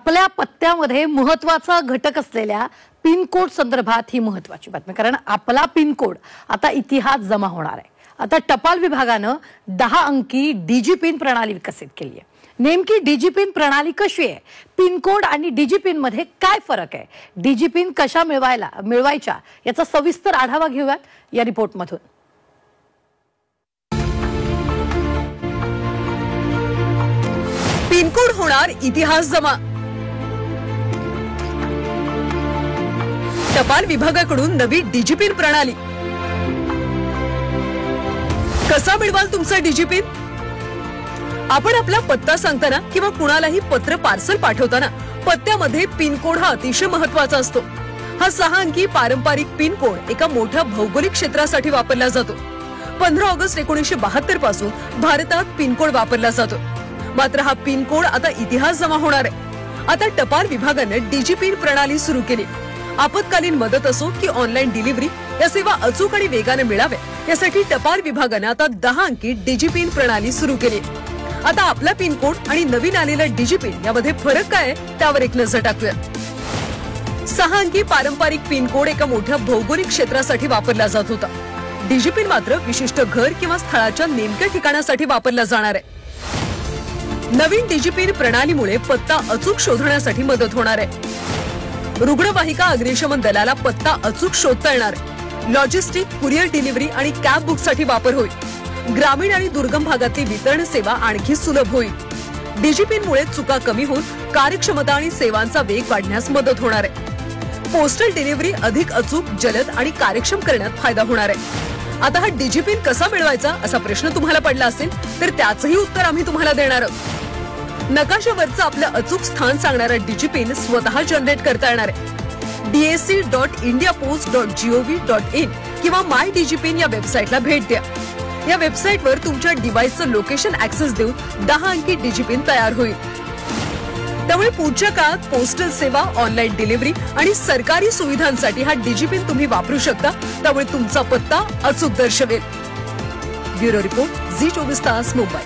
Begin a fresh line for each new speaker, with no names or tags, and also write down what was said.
आपल्या पत्त्यामध्ये महत्त्वाचा घटक असलेल्या पिन कोड संदर्भात ही महत्त्वाची बातमी, कारण आपला पिन कोड आता इतिहास जमा होणार आहे। आता टपाल विभागानं 10 अंकी डीजी पिन प्रणाली विकसित केली आहे। नेमकी डीजी पिन प्रणाली कशी आहे, पिन कोड आणि डीजी पिन मध्ये काय फरक आहे, डीजी पिन कशा मिळवायच्या याचा सविस्तर आढावा घेऊयात या रिपोर्टमधून।
पिन कोड होणार इतिहास जमा। टपाल विभागाकडून नवी डीजी पिन प्रणाली। कसा मिळवाल तुमचा डीजी पिन? आपण आपला पत्ता सांगताना किंवा कुणालाही पत्र पार्सल पाठवताना पत्त्यामध्ये पिन कोड हा अतिशय महत्त्वाचा असतो। हा 6 अंकी पारंपरिक पिन कोड एका मोठ्या भौगोलिक क्षेत्रासाठी वापरला जातो। 15 ऑगस्ट 1972 पासून भारतात पिन कोड वापरला जातो। मात्र हा पिन कोड आता इतिहास जमा होणार आहे। आता टपाल विभागाने डीजी पिन प्रणाली सुरू केली। आपत्कालीन मदत असो की ऑनलाईन डिलिव्हरी या सेवा अचूक आणि वेगाने मिळावे यासाठी टपाल विभागाने आता 10 अंकी डीजी पिन प्रणाली सुरू केली। आता आपला पिन कोड आणि नवीन आलेला डीजी पिन यामध्ये फरक काय आहे त्यावर एक नजर टाकूया। 6 अंकी पारंपरिक पिन कोड एका मोठ्या भौगोलिक क्षेत्रासाठी वापरला जात होता। डीजी पिन मात्र विशिष्ट घर किंवा स्थळाच्या नेमक्या ठिकाणासाठी वापरला जाणार आहे। नवीन डीजी पिन प्रणालीमुळे पत्ता अचूक शोधण्यासाठी मदत होणार आहे। रुग्णवाहिका अग्निशमन दलाला पत्ता अचूक शोधता येणार आहे। लॉजिस्टिक, कुरिअर डिलिव्हरी आणि कॅब बुकसाठी वापर होईल। ग्रामीण आणि दुर्गम भागातली वितरण सेवा आणखी सुलभ होईल। डीजी पिनमुळे चुका कमी होऊन कार्यक्षमता आणि सेवांचा वेग वाढण्यास मदत होणार आहे। पोस्टल डिलिव्हरी अधिक अचूक, जलद आणि कार्यक्षम करण्यात फायदा होणार आहे। आता हा डीजी पिन कसा मिळवायचा असा प्रश्न तुम्हाला पडला असेल तर त्याचंही उत्तर आम्ही तुम्हाला देणार आहोत। नकाशावरचं आपलं अचूक स्थान सांगणारा डीजी पिन स्वतः जनरेट करता येणार आहे। dac.indiapost.gov.in किंवा माय डीजी पिन या वेबसाईटला भेट द्या। या वेबसाईटवर तुमच्या डिव्हाइसचं लोकेशन ऍक्सेस देऊन 10 अंकी डीजी पिन तयार होईल। त्यामुळे पुढच्या काळात पोस्टल सेवा, ऑनलाईन डिलिव्हरी आणि सरकारी सुविधांसाठी हा डीजी पिन तुम्ही वापरू शकता। त्यामुळे तुमचा पत्ता अचूक दर्शवेल। ब्युरो रिपोर्ट, झी 24 तास, मुंबई।